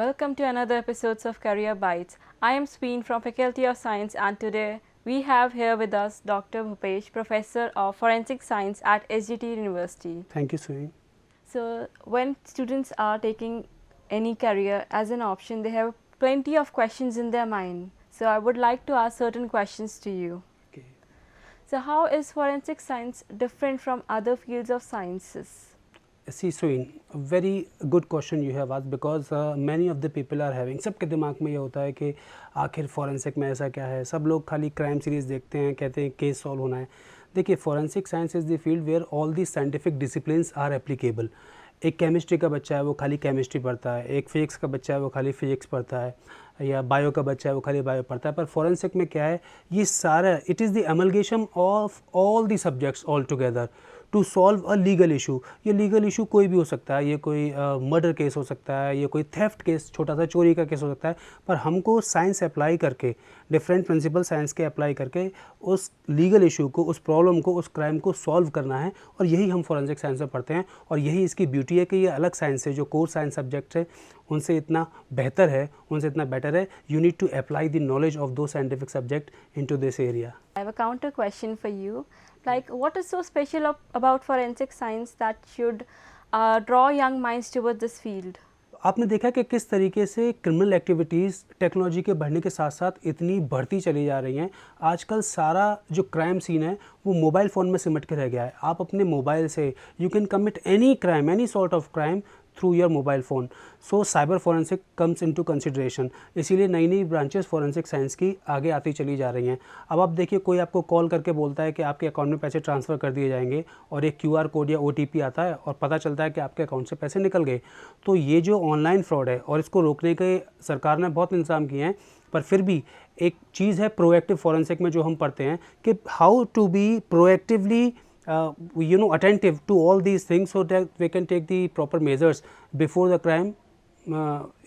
Welcome to another episode of Career Bites. I am Sween from Faculty of Science, and today we have here with us Dr. Bhupesh, Professor of Forensic Science at SGT University. Thank you, Sween. So, when students are taking any career as an option, they have plenty of questions in their mind. So, I would like to ask certain questions to you. Okay. So, how is forensic science different from other fields of sciences? See, Sween, a very good question you have asked because many of the people are having, सबके दिमाग में ये होता है कि आखिर forensic में ऐसा क्या है. सब लोग खाली क्राइम सीरीज़ देखते हैं, कहते हैं केस सॉल्व होना है. देखिए, forensic science is the field where all the scientific disciplines are applicable. एक केमिस्ट्री का बच्चा है वो खाली केमिस्ट्री पढ़ता है, एक फिजिक्स का बच्चा है वो खाली फिजिक्स पढ़ता है, या बायो का बच्चा है वो खाली बायो पढ़ता है. पर फॉरेंसिक में क्या है, ये सारा it is the amalgamation of all the subjects all together to solve a legal issue. ये लीगल इशू कोई भी हो सकता है, ये कोई मर्डर केस हो सकता है, ये कोई थेफ्ट केस, छोटा सा चोरी का केस हो सकता है. पर हमको साइंस अप्लाई करके, डिफरेंट प्रिंसिपल साइंस के अप्लाई करके उस लीगल इशू को, उस प्रॉब्लम को, उस क्राइम को सॉल्व करना है. और यही हम फॉरेंसिक साइंस में पढ़ते हैं. और यही इसकी ब्यूटी है कि ये अलग साइंस है, जो कोर साइंस सब्जेक्ट है उनसे इतना बेहतर है, उनसे इतना बेटर है. You need to apply the knowledge of दो scientific subject into this area. I have a counter question for you. Like, what is so special about forensic science that should draw young minds towards this field? आपने देखा कि किस तरीके से criminal activities technology के बढ़ने के साथ साथ इतनी बढ़ती चली जा रही हैं. आजकल सारा जो क्राइम सीन है वो मोबाइल फ़ोन में सिमट के रह गया है. आप अपने मोबाइल से you can commit any crime, any sort of crime through your mobile phone. So cyber forensic comes into consideration. इसीलिए नई नई ब्रांचेस फोरेंसिक साइंस की आगे आती चली जा रही हैं. अब आप देखिए, कोई आपको कॉल करके बोलता है कि आपके अकाउंट में पैसे ट्रांसफ़र कर दिए जाएंगे और एक QR कोड या OTP आता है और पता चलता है कि आपके अकाउंट से पैसे निकल गए. तो ये जो ऑनलाइन फ्रॉड है, और इसको रोकने के सरकार ने बहुत इंतजाम किए हैं, पर फिर भी एक चीज़ है प्रोएक्टिव फोरेंसिक में जो हम पढ़ते हैं कि how to be proactively attentive to all these things so that we can take the proper measures before the crime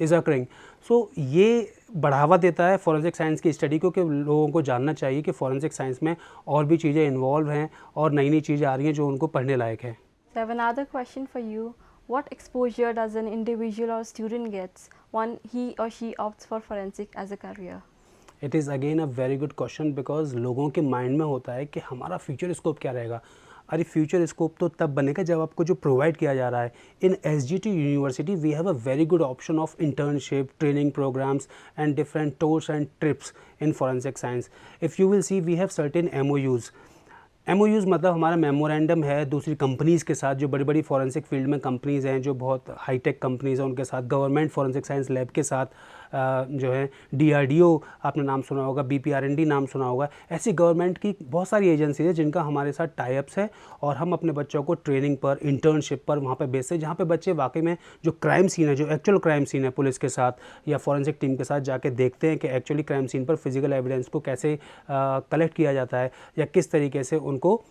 is occurring. So ये बढ़ावा देता है फॉरेंसिक साइंस की स्टडी को, कि लोगों को जानना चाहिए कि फॉरेंसिक साइंस में और भी चीज़ें इन्वॉल्व हैं और नई नई चीज़ें आ रही हैं जो उनको पढ़ने लायक है. So I have another question for you. What exposure does an individual or student gets when he or she opts for forensic as a career? It is again a very good question because लोगों के mind में होता है कि हमारा future scope क्या रहेगा. अरे फ्यूचर स्कोप तो तब बनेगा जब आपको जो प्रोवाइड किया जा रहा है. In SGT university we have a very good option of internship, training programmes and different tours and trips in forensic science. If you will see, we have certain MOUs मतलब हमारा मेमोरेंडम है दूसरी companies के साथ, जो बड़ी बड़ी forensic field में कंपनीज़ हैं, जो बहुत हाईटेक कंपनीज़ हैं, उनके साथ, गवर्नमेंट फॉरेंसिक साइंस लैब के साथ, जो है DRDO आपने नाम सुना होगा, BPRND नाम सुना होगा. ऐसी गवर्नमेंट की बहुत सारी एजेंसीज है जिनका हमारे साथ टाइप्स है. और हम अपने बच्चों को ट्रेनिंग पर, इंटर्नशिप पर वहाँ पर भेजते हैं, जहाँ पे बच्चे वाकई में जो क्राइम सीन है, जो एक्चुअल क्राइम सीन है, पुलिस के साथ या फॉरेंसिक टीम के साथ जाके देखते हैं कि एक्चुअली क्राइम सीन पर फिजिकल एविडेंस को कैसे कलेक्ट किया जाता है, या किस तरीके से उनको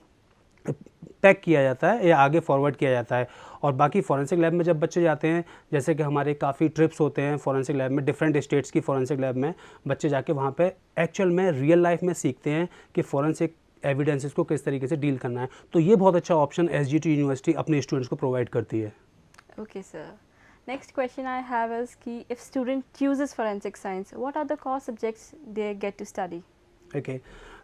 पैक किया जाता है या आगे फॉरवर्ड किया जाता है. और बाकी फॉरेंसिक लैब में जब बच्चे जाते हैं, जैसे कि हमारे काफ़ी ट्रिप्स होते हैं फॉरेंसिक लैब में, डिफरेंट स्टेट्स की फॉरेंसिक लैब में बच्चे जाके वहाँ पे एक्चुअल में रियल लाइफ में सीखते हैं कि फॉरेंसिक एविडेंसेस को किस तरीके से डील करना है. तो ये बहुत अच्छा ऑप्शन SGT यूनिवर्सिटी अपने स्टूडेंट्स को प्रोवाइड करती है. Okay, sir. Next question I have is कि if student chooses forensic science, what are the core subjects they get to study? Okay.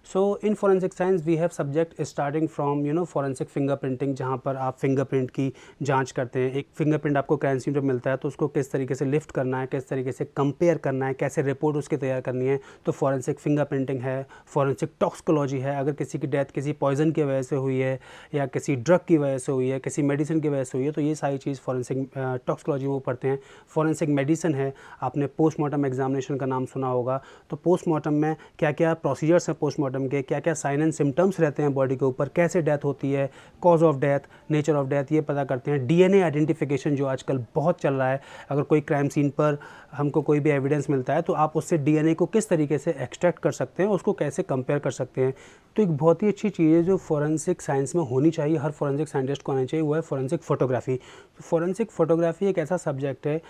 So in forensic science we have subject starting from forensic fingerprinting, जहाँ पर आप fingerprint की जांच करते हैं. एक fingerprint आपको क्राइम सीन पर मिलता है तो उसको किस तरीके से लिफ्ट करना है, किस तरीके से कंपेयर करना है, कैसे रिपोर्ट उसकी तैयार करनी है. तो फॉरेंसिक फिंगरप्रिंटिंग है, फॉरेंसिक टॉक्सिकोलॉजी है, अगर किसी की डेथ किसी पॉइजन की वजह से हुई है या किसी ड्रग की वजह से हुई है, किसी मेडिसिन की वजह से हुई है, तो ये सारी चीज़ फॉरेंसिक टॉक्सिकोलॉजी में वो पढ़ते हैं. फॉरेंसिक मेडिसिन है, आपने पोस्टमार्टम एग्जामिनेशन का नाम सुना होगा. तो पोस्टमार्टम में क्या क्या प्रोसीजर्स हैं, पोस्टमार्टम के क्या क्या साइन एंड सिम्टम्स रहते हैं बॉडी के ऊपर, कैसे डेथ होती है, cause of death, nature of death, ये पता करते हैं. DNA आइडेंटिफिकेशन जो आजकल बहुत चल रहा है, अगर कोई क्राइम सीन पर हमको कोई भी एविडेंस मिलता है तो आप उससे DNA को किस तरीके से एक्सट्रैक्ट कर सकते हैं, उसको कैसे कंपेयर कर सकते हैं. तो एक बहुत ही अच्छी चीज़ है जो फॉरेंसिक साइंस में होनी चाहिए, हर फॉरेंसिक साइंटिस्ट को आनी चाहिए, वो है फॉरेंसिक फोटोग्राफी. फॉरेंसिक फोटोग्राफी एक ऐसा सब्जेक्ट है,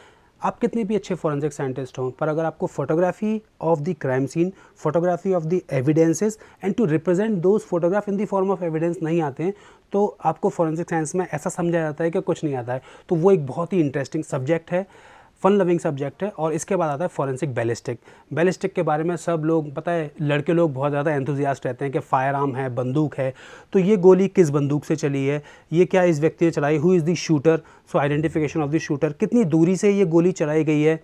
आप कितने भी अच्छे फॉरेंसिक साइंटिस्ट हों, पर अगर आपको photography of the crime scene, photography of the evidences and to represent those photograph in the form of evidence नहीं आते हैं, तो आपको फॉरेंसिक साइंस में ऐसा समझा जाता है कि कुछ नहीं आता है. तो वो एक बहुत ही इंटरेस्टिंग सब्जेक्ट है. फन लविंग सब्जेक्ट है। और इसके बाद आता है फॉरेंसिक बैलिस्टिक। बैलिस्टिक के बारे में सब लोग पता है, लड़के लोग बहुत ज़्यादा एंथुजियास्ट रहते हैं कि फायर आर्म है, बंदूक है, तो ये गोली किस बंदूक से चली है, ये क्या इस व्यक्ति ने चलाई, who is the shooter, so identification of the shooter, कितनी दूरी से ये गोली चलाई गई है,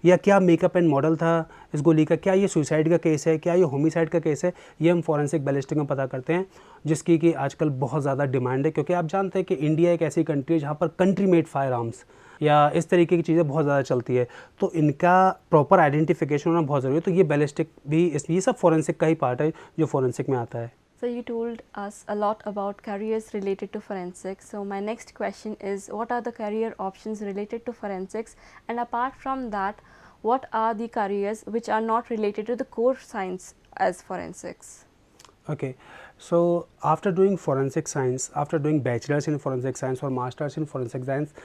या क्या मेकअप एंड मॉडल था इस गोली का, क्या ये सुसाइड का केस है, क्या ये होमिसाइड का केस है, ये हम फॉरेंसिक बैलिस्टिक में पता करते हैं, जिसकी कि आजकल बहुत ज़्यादा डिमांड है। क्योंकि आप जानते हैं कि इंडिया एक ऐसी कंट्री है जहाँ पर कंट्री मेड फायर आर्म्स या इस तरीके की चीज़ें बहुत ज़्यादा चलती है, तो इनका प्रॉपर आइडेंटिफिकेशन होना बहुत ज़रूरी है। तो ये बैलिस्टिक भी ये सब फॉरेंसिक का ही पार्ट है जो फॉरेंसिक में आता है। So you told us a lot about careers related to forensics. So my next question is, what are the career options related to forensics? And apart from that, what are the careers which are not related to the core science as forensics? Okay, so after doing forensic science, after doing bachelor's in forensic science or master's in forensic science,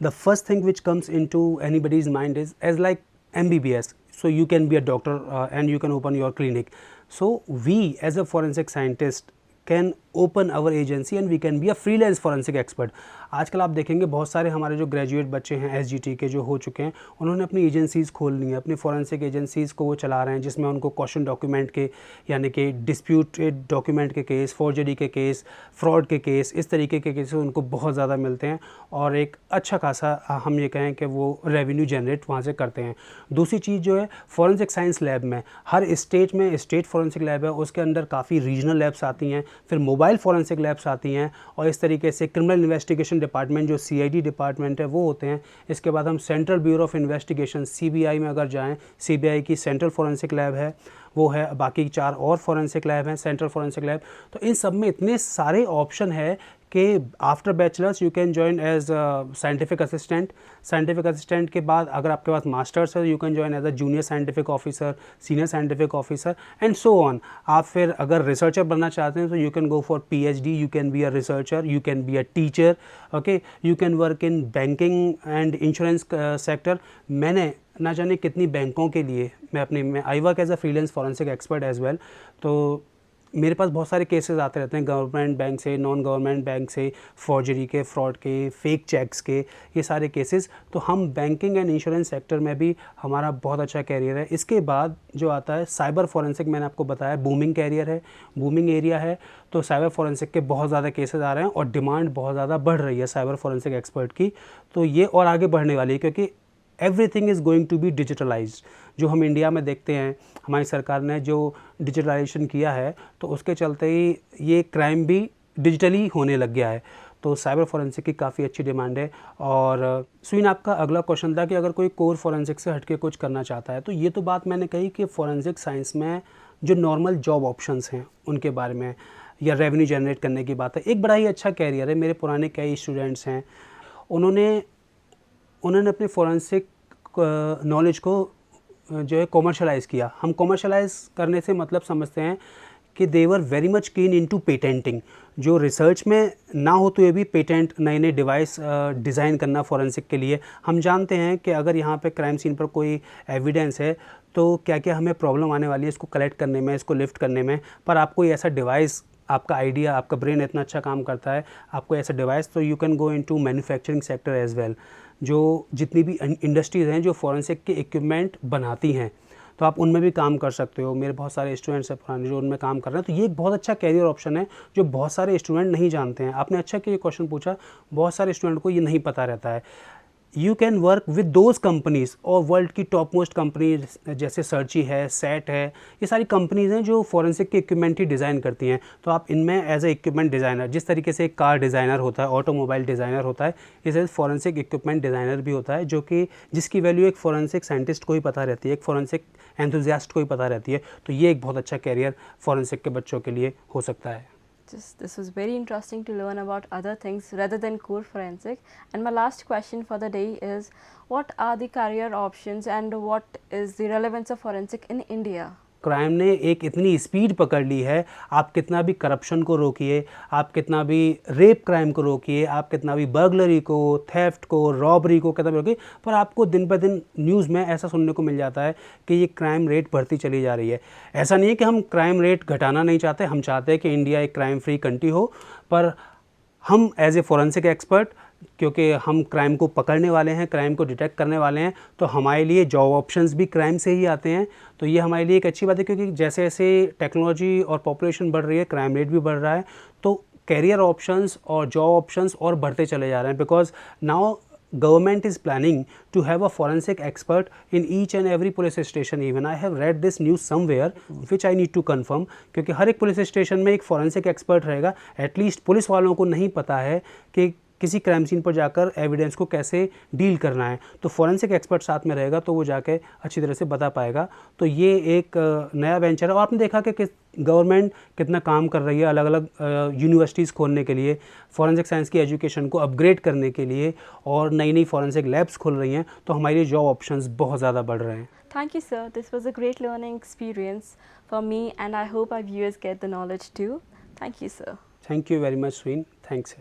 the first thing which comes into anybody's mind is as like MBBS. So you can be a doctor and you can open your clinic. So we as a forensic scientist can open our agency and we can be a freelance forensic expert. आजकल आप देखेंगे बहुत सारे हमारे जो graduate बच्चे हैं SGT के जो हो चुके हैं, उन्होंने अपनी एजेंसीज़ खोल ली हैं, अपनी फॉरेंसिक एजेंसीज़ को वो चला रहे हैं, जिसमें उनको क्वेश्चन डॉक्यूमेंट के यानी कि डिस्प्यूटेड डॉक्यूमेंट के केस, फोर्जरी के केस, फ्रॉड के केस, इस तरीके के केसेस उनको बहुत ज़्यादा मिलते हैं और एक अच्छा खासा हम ये कहें कि वो रेवेन्यू जनरेट वहाँ से करते हैं। दूसरी चीज़ जो है फॉरेंसिक साइंस लैब में, हर स्टेट में स्टेट फॉरेंसिक लैब है, उसके अंदर काफ़ी रीजनल लैब्स आती हैं, फिर मोबाइल फॉरेंसिक लैब्स आती हैं और इस तरीके से क्रिमिनल इन्वेस्टिगेशन डिपार्टमेंट जो CID डिपार्टमेंट है वो होते हैं। इसके बाद हम central bureau of investigation CBI में अगर जाएं, CBI की सेंट्रल फॉरेंसिक लैब है वो है, बाकी 4 और फॉरेंसिक लैब हैं, सेंट्रल फॉरेंसिक लैब। तो इन सब में इतने सारे ऑप्शन है कि after bachelors you can join as scientific assistant. Scientific assistant के बाद अगर आपके पास मास्टर्स है you can join as a junior scientific officer, senior scientific officer and so on. आप फिर अगर रिसर्चर बनना चाहते हैं तो you can go for PhD, you can be a researcher, you can be a teacher, okay, you can work in banking and insurance sector. मैंने ना जाने कितनी बैंकों के लिए मैं I work as a freelance forensic expert as well. तो मेरे पास बहुत सारे केसेस आते रहते हैं गवर्नमेंट बैंक से, नॉन गवर्नमेंट बैंक से, फॉर्जरी के, फ्रॉड के, फेक चेक्स के, ये सारे केसेस। तो हम बैंकिंग एंड इंश्योरेंस सेक्टर में भी हमारा बहुत अच्छा कैरियर है। इसके बाद जो आता है साइबर फॉरेंसिक, मैंने आपको बताया बूमिंग कैरियर है, बूमिंग एरिया है। तो साइबर फॉरेंसिक के बहुत ज़्यादा केसेस आ रहे हैं और डिमांड बहुत ज़्यादा बढ़ रही है साइबर फॉरेंसिक एक्सपर्ट की। तो ये और आगे बढ़ने वाली है क्योंकि everything is going to be digitalized. जो हम इंडिया में देखते हैं, हमारी सरकार ने जो डिजिटलाइजेशन किया है तो उसके चलते ही ये क्राइम भी डिजिटली होने लग गया है। तो साइबर फॉरेंसिक की काफ़ी अच्छी डिमांड है। और सुइन, आपका अगला क्वेश्चन था कि अगर कोई कोर फॉरेंसिक से हटके कुछ करना चाहता है, तो ये तो बात मैंने कही कि फॉरेंसिक साइंस में जो नॉर्मल जॉब ऑप्शंस हैं उनके बारे में, या रेवेन्यू जनरेट करने की बात है। एक बड़ा ही अच्छा कैरियर है। मेरे पुराने कई स्टूडेंट्स हैं, उन्होंने अपने फॉरेंसिक नॉलेज को जो है कॉमर्शलाइज़ किया। हम कॉमर्शलाइज़ करने से मतलब समझते हैं कि they were very much keen into patenting. जो रिसर्च में ना हो तो ये भी पेटेंट, नए नए डिवाइस डिज़ाइन करना फॉरेंसिक के लिए। हम जानते हैं कि अगर यहाँ पे क्राइम सीन पर कोई एविडेंस है तो क्या क्या हमें प्रॉब्लम आने वाली है इसको कलेक्ट करने में, इसको लिफ्ट करने में। पर आपको ऐसा डिवाइस, आपका आइडिया, आपका ब्रेन इतना अच्छा काम करता है, आपको ऐसा डिवाइस, तो you can go into manufacturing sector as well. जो जितनी भी इंडस्ट्रीज़ हैं जो फॉरेंसिक के इक्विपमेंट बनाती हैं, तो आप उनमें भी काम कर सकते हो। मेरे बहुत सारे स्टूडेंट्स हैं पुराने जो उनमें काम कर रहे हैं। तो ये एक बहुत अच्छा कैरियर ऑप्शन है जो बहुत सारे स्टूडेंट नहीं जानते हैं। आपने अच्छा कि ये क्वेश्चन पूछा, बहुत सारे स्टूडेंट को ये नहीं पता रहता है। You can work with those companies और वर्ल्ड की टॉप मोस्ट कंपनीज जैसे सर्ची है, सेट है, ये सारी कंपनीज़ हैं जो फॉरेंसिक के इक्विपमेंट ही डिज़ाइन करती हैं। तो आप इनमें एज ए इक्विपमेंट डिज़ाइनर, जिस तरीके से एक कार डिज़ाइनर होता है, ऑटोमोबाइल डिज़ाइनर होता है, इसे फॉरेंसिक इक्विपमेंट डिज़ाइनर भी होता है, जो कि जिसकी वैल्यू एक फॉरेंसिक साइंटिस्ट को ही पता रहती है, एक फॉरेंसिक एंथुजियास्ट को ही पता रहती है। तो ये एक बहुत अच्छा कैरियर फॉरेंसिक के बच्चों के लिए हो सकता है। This was very interesting to learn about other things rather than core forensic. And my last question for the day is, what are the career options and what is the relevance of forensic in India? Crime ने एक इतनी speed पकड़ ली है, आप कितना भी corruption को रोकिए, आप कितना भी रेप क्राइम को रोकिए, आप कितना भी बर्गलरी को, थेफ्ट को, रॉबरी को कितना भी रोकिए, पर आपको दिन ब दिन न्यूज़ में ऐसा सुनने को मिल जाता है कि ये क्राइम रेट बढ़ती चली जा रही है। ऐसा नहीं है कि हम क्राइम रेट घटाना नहीं चाहते, हम चाहते हैं कि इंडिया एक क्राइम फ्री कंट्री हो, पर हम एज ए फॉरेंसिक एक्सपर्ट क्योंकि हम क्राइम को पकड़ने वाले हैं, क्राइम को डिटेक्ट करने वाले हैं, तो हमारे लिए जॉब ऑप्शंस भी क्राइम से ही आते हैं। तो ये हमारे लिए एक अच्छी बात है, क्योंकि जैसे जैसे टेक्नोलॉजी और पॉपुलेशन बढ़ रही है, क्राइम रेट भी बढ़ रहा है, तो कैरियर ऑप्शंस और जॉब ऑप्शंस और बढ़ते चले जा रहे हैं। Because now government is planning to have a forensic expert in each and every police station. Even I have read this news somewhere which I need to confirm, क्योंकि हर एक police station में एक forensic expert रहेगा। At least police वालों को नहीं पता है कि किसी क्राइम सीन पर जाकर एविडेंस को कैसे डील करना है, तो फॉरेंसिक एक्सपर्ट साथ में रहेगा, तो वो जाके अच्छी तरह से बता पाएगा। तो ये एक नया वेंचर है। और आपने देखा कि गवर्नमेंट कितना काम कर रही है अलग अलग यूनिवर्सिटीज़ खोलने के लिए, फॉरेंसिक साइंस की एजुकेशन को अपग्रेड करने के लिए, और नई नई फॉरेंसिक लैब्स खुल रही हैं, तो हमारे लिए जॉब ऑप्शंस बहुत ज़्यादा बढ़ रहे हैं। Thank you, sir. This was a great learning experience for me, and I hope our viewers get the knowledge too. Thank you, sir. Thank you very much, Sween. Thanks.